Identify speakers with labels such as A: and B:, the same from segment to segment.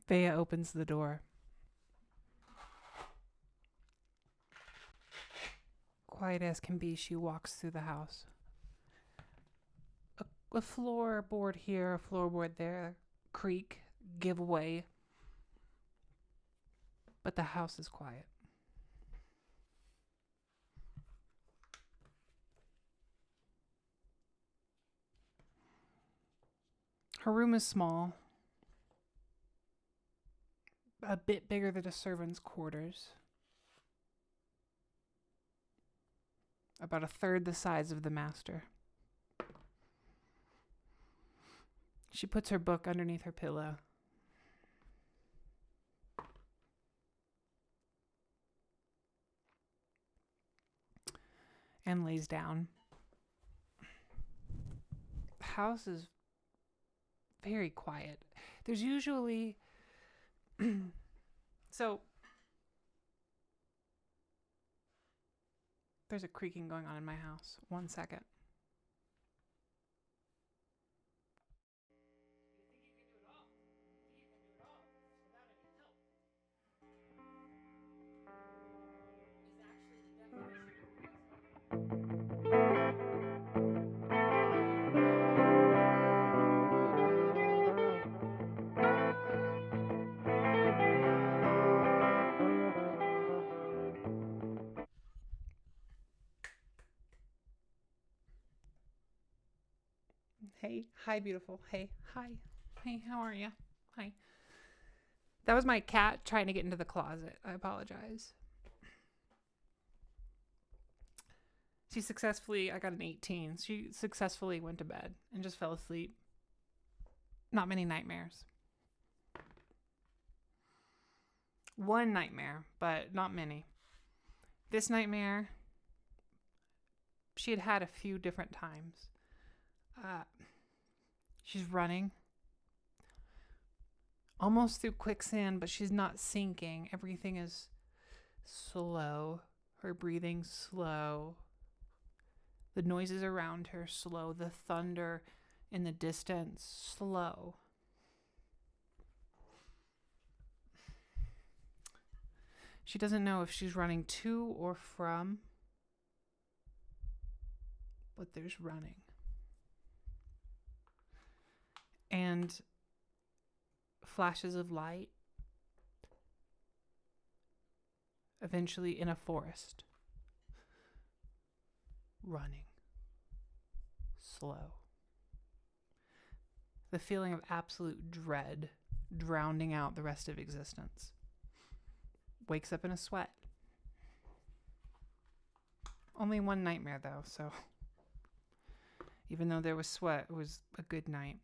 A: Vaya opens the door. Quiet as can be, she walks through the house. A floorboard here, a floorboard there, creak, give way. But the house is quiet. Her room is small, a bit bigger than a servant's quarters. About a third the size of the master. She puts her book underneath her pillow. And lays down. The house is very quiet. There's usually... So... There's a creaking going on in my house. 1 second. Hey, hi, beautiful. Hey, hi. Hey, how are you? Hi. That was my cat trying to get into the closet. I apologize. I got an 18. She successfully went to bed and just fell asleep. Not many nightmares. One nightmare, but not many. This nightmare, she had had a few different times. She's running. Almost through quicksand, but she's not sinking. Everything is slow. Her breathing slow. The noises around her slow. The thunder in the distance slow. She doesn't know if she's running to or from, but there's running. And flashes of light. Eventually in a forest. Running. Slow. The feeling of absolute dread drowning out the rest of existence. Wakes up in a sweat. Only one nightmare though, so even though there was sweat, it was a good night.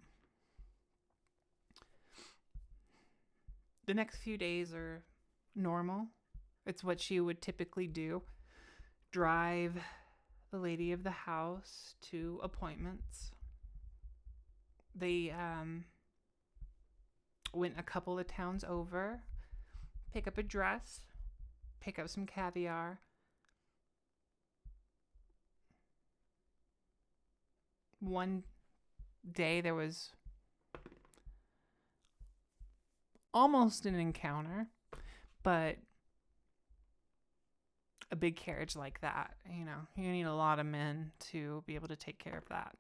A: The next few days are normal. It's what she would typically do. Drive the lady of the house to appointments. They went a couple of towns over, pick up a dress, pick up some caviar. One day there was almost an encounter, but a big carriage like that, you need a lot of men to be able to take care of that.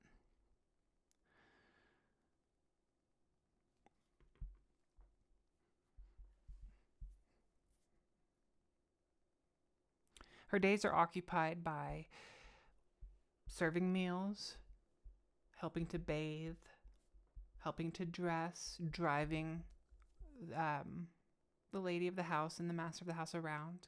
A: Her days are occupied by serving meals, helping to bathe, helping to dress, driving the lady of the house and the master of the house around.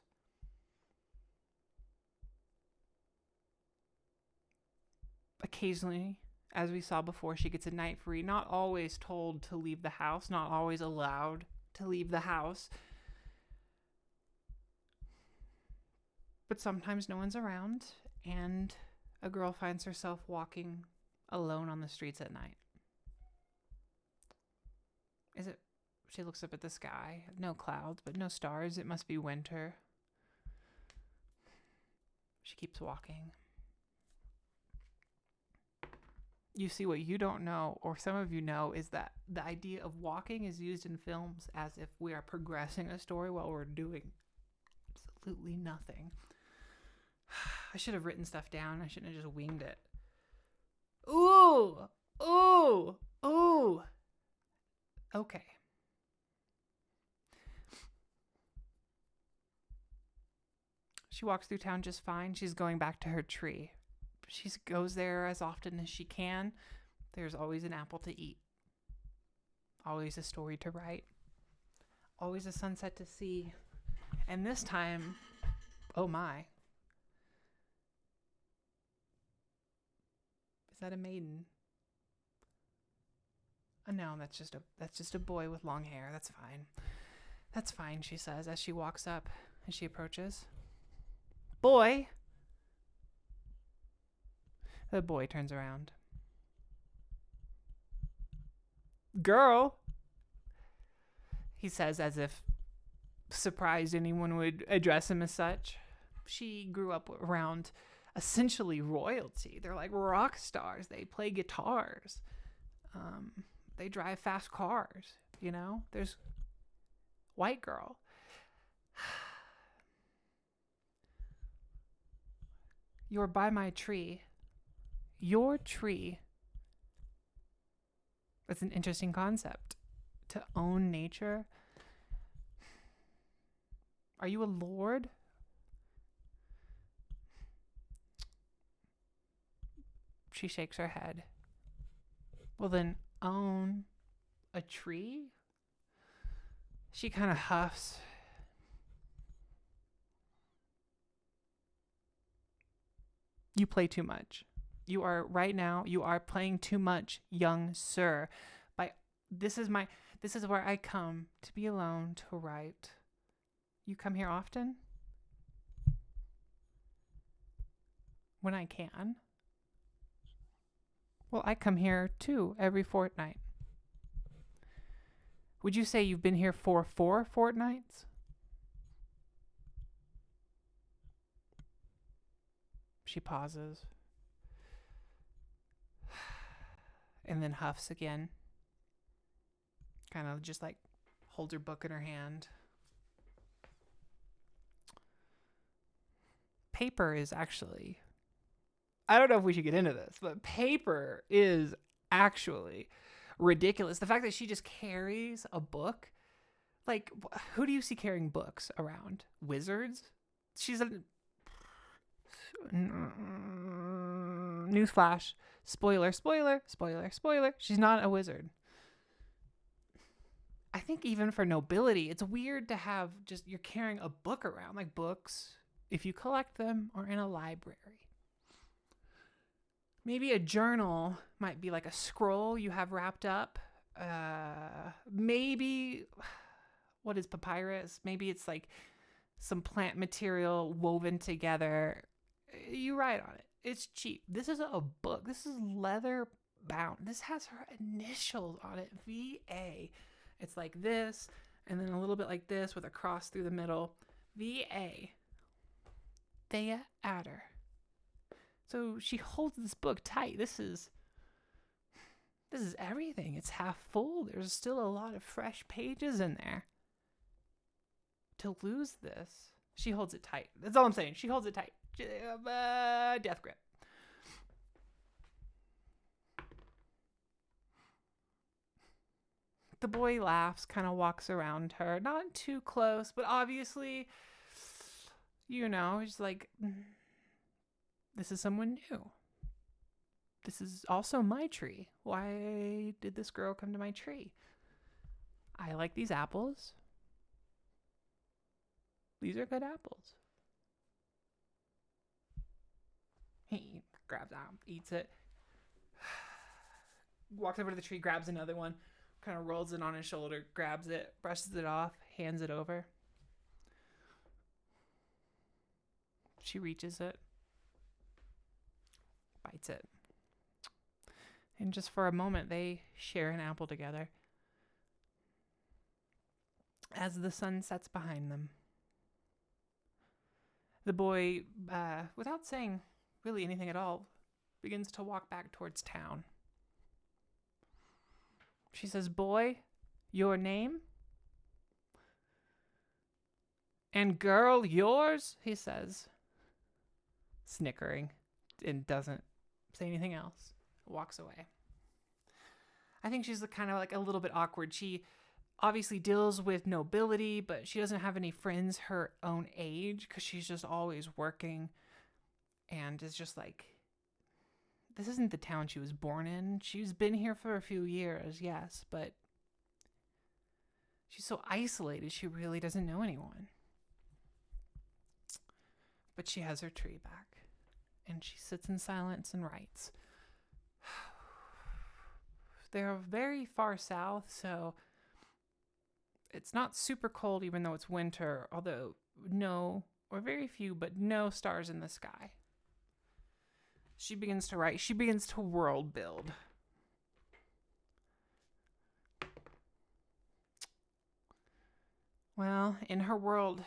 A: Occasionally, as we saw before, she gets a night free, not always told to leave the house, not always allowed to leave the house. But sometimes no one's around, and a girl finds herself walking alone on the streets at night. She looks up at the sky. No clouds, but no stars. It must be winter. She keeps walking. you see, what you don't know, or some of you know, is that the idea of walking is used in films as if we are progressing a story while we're doing absolutely nothing. I should have written stuff down. I shouldn't have just winged it. Ooh! Ooh! Ooh! Okay. She walks through town just fine. She's going back to her tree. She goes there as often as she can. There's always an apple to eat. Always a story to write. Always a sunset to see. And this time, oh my. Is that a maiden? No, that's just a boy with long hair. That's fine. That's fine, she says as she walks up and she approaches. Boy! The boy turns around. Girl! He says as if surprised anyone would address him as such. She grew up around essentially royalty. They're like rock stars. They play guitars. They drive fast cars, you know? There's white girl. You're by my tree. Your tree. That's an interesting concept. To own nature. Are you a lord? She shakes her head. Well, then own a tree? She kind of huffs. You play too much. You are playing too much, young sir. This is where I come to be alone to write. You come here often? When I can. Well, I come here too every fortnight. Would you say you've been here for 4 fortnights? She pauses. And then huffs again. Kind of just like holds her book in her hand. Paper is actually... I don't know if we should get into this, but paper is actually ridiculous. The fact that she just carries a book. Like, who do you see carrying books around? Wizards? She's a... Newsflash. Spoiler. She's not a wizard. I think even for nobility, it's weird to have just, you're carrying a book around. Like books, if you collect them, are in a library. Maybe a journal might be like a scroll you have wrapped up. Maybe, what is papyrus? Maybe it's like some plant material woven together. You write on it. It's cheap. This is a book. This is leather bound. This has her initials on it. VA. It's like this, and then a little bit like this with a cross through the middle. VA. Vaya Ater. So she holds this book tight. This is everything. It's half full. There's still a lot of fresh pages in there. To lose this, she holds it tight. That's all I'm saying. She holds it tight. Death grip. The boy laughs, kind of walks around her. Not too close, but obviously, he's like, this is someone new. This is also my tree. Why did this girl come to my tree? I like these apples. These are good apples. He grabs out, eats it, walks over to the tree, grabs another one, kind of rolls it on his shoulder, grabs it, brushes it off, hands it over. She reaches it, bites it. And just for a moment, they share an apple together as the sun sets behind them. The boy, without saying really anything at all, begins to walk back towards town. She says, boy, your name? And girl, yours? He says, snickering, and doesn't say anything else. Walks away. I think she's kind of like a little bit awkward. She obviously deals with nobility, but she doesn't have any friends her own age because she's just always working and is just like, this isn't the town she was born in. She's been here for a few years, yes, but she's so isolated she really doesn't know anyone. But she has her tree back, and she sits in silence and writes. They're very far south, so it's not super cold even though it's winter, although no, or very few, but no stars in the sky. She begins to write. She begins to world build. Well, in her world,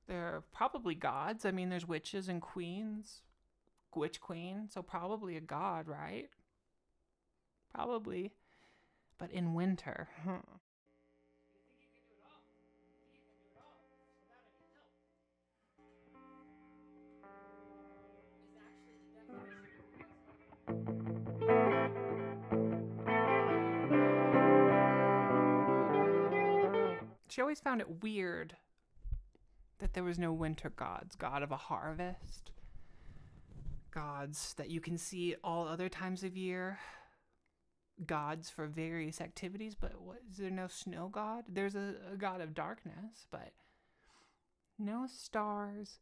A: there are probably gods. I mean, there's witches and queens. Witch queen, so probably a god, right? Probably. But in winter, she always found it weird that there was no winter gods. God of a harvest. Gods that you can see all other times of year. Gods for various activities, but is there no snow god? There's a god of darkness, but no stars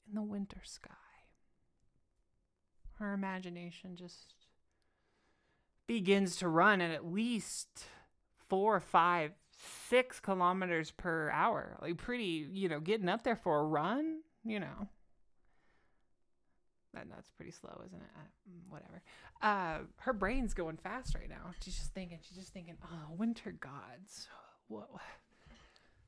A: in the winter sky. Her imagination just begins to run at least 4, 5, 6 kilometers per hour. Like pretty, getting up there for a run, That's pretty slow, isn't it? Whatever. Her brain's going fast right now. She's just thinking, oh, winter gods. What?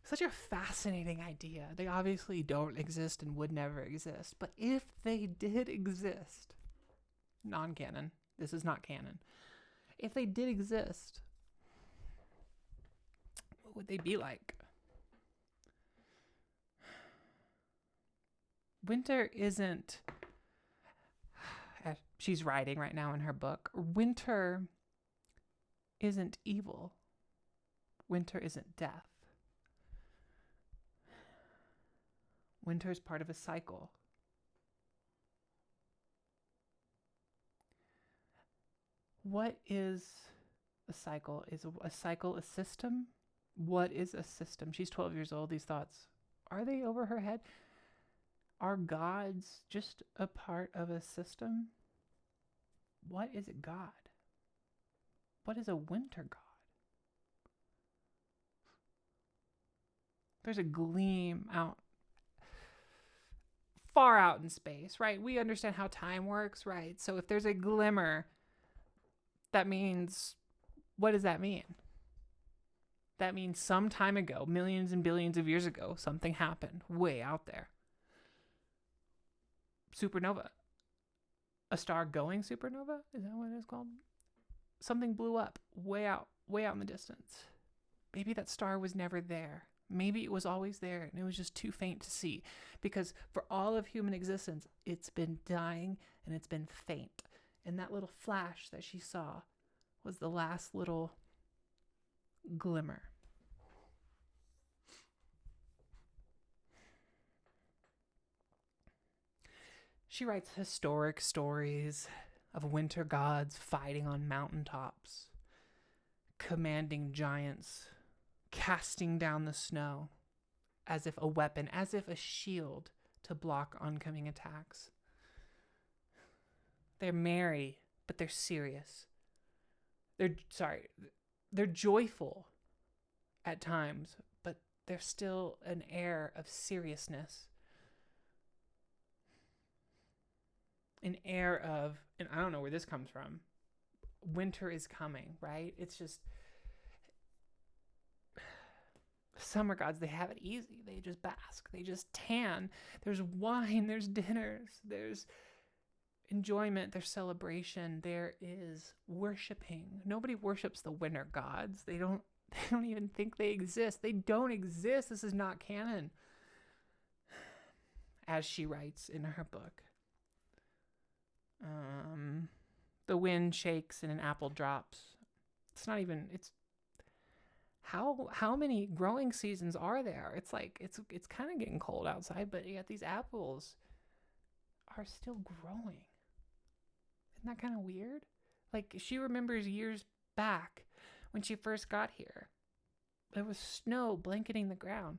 A: Such a fascinating idea. They obviously don't exist and would never exist. But if they did exist, non-canon, this is not canon. If they did exist, what would they be like? Winter isn't... She's writing right now in her book. Winter isn't evil. Winter isn't death. Winter is part of a cycle. What is a cycle? Is a cycle a system? What is a system? She's 12 years old. These thoughts, are they over her head? Are gods just a part of a system? What is a god? What is a winter god? There's a gleam far out in space, right? We understand how time works, right? So if there's a glimmer, that means, what does that mean? That means some time ago, millions and billions of years ago, something happened way out there. Supernova. A star going supernova? Is that what it's called? Something blew up way out in the distance. Maybe that star was never there. Maybe it was always there and it was just too faint to see. Because for all of human existence, it's been dying and it's been faint. And that little flash that she saw was the last little glimmer. She writes historic stories of winter gods fighting on mountaintops, commanding giants, casting down the snow as if a weapon, as if a shield to block oncoming attacks. They're merry, but they're serious. They're joyful at times, but there's still an air of seriousness. An air of, and I don't know where this comes from, winter is coming, right? It's just, summer gods, they have it easy. They just bask. They just tan. There's wine. There's dinners. enjoyment, there's celebration, there is worshiping. Nobody worships the winter gods. They don't even think they exist. They don't exist. This is not canon. As she writes in her book. The wind shakes and an apple drops. It's how many growing seasons are there? It's like it's kind of getting cold outside, but yet these apples are still growing. Isn't that kind of weird? Like, she remembers years back when she first got here. There was snow blanketing the ground.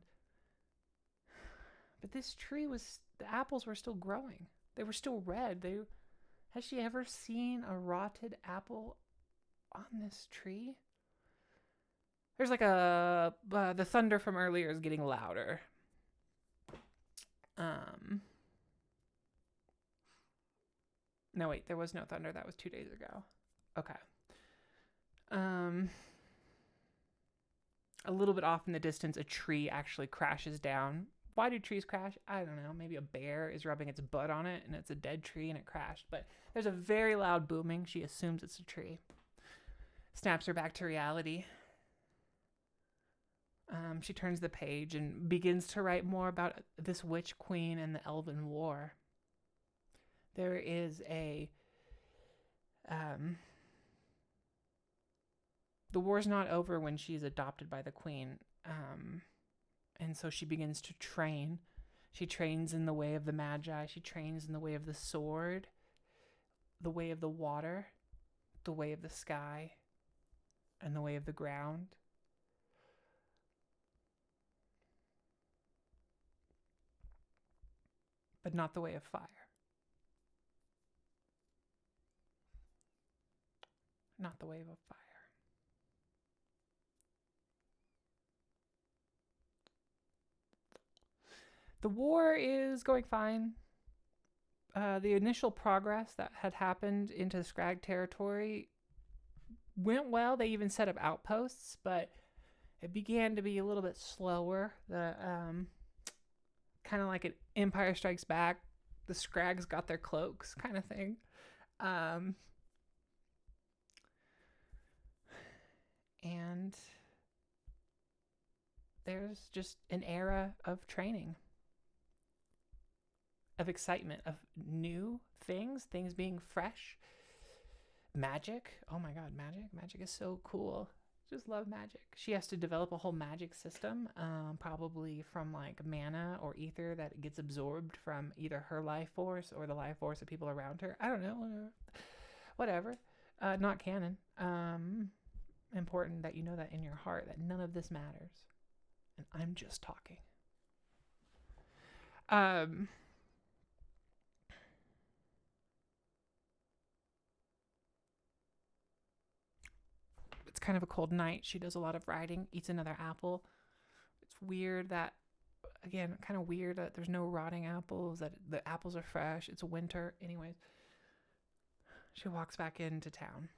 A: But this tree the apples were still growing. They were still red. Has she ever seen a rotted apple on this tree? There's like the thunder from earlier is getting louder. No, wait, there was no thunder. That was 2 days ago. Okay. A little bit off in the distance, a tree actually crashes down. Why do trees crash? I don't know. Maybe a bear is rubbing its butt on it and it's a dead tree and it crashed. But there's a very loud booming. She assumes it's a tree. Snaps her back to reality. She turns the page and begins to write more about this witch queen and the Elven War. There is the war's not over when she's adopted by the queen. And so she begins to train. She trains in the way of the Magi. She trains in the way of the sword, the way of the water, the way of the sky, and the way of the ground. But not the way of fire. Not the way of fire. The war is going fine. The initial progress that had happened into the Scrag territory went well. They even set up outposts, but it began to be a little bit slower. The kind of like an Empire Strikes Back, the Scrags got their cloaks kind of thing. And there's just an era of training, of excitement, of new things being fresh. Magic. Oh my God, magic. Magic is so cool. Just love magic. She has to develop a whole magic system, probably from like mana or ether that gets absorbed from either her life force or the life force of people around her. I don't know. Whatever. Not canon. Important that you know that in your heart, that none of this matters. And I'm just talking. It's kind of a cold night. She does a lot of writing, eats another apple. It's weird that, again, kind of weird that there's no rotting apples, that the apples are fresh. It's winter. Anyways, she walks back into town.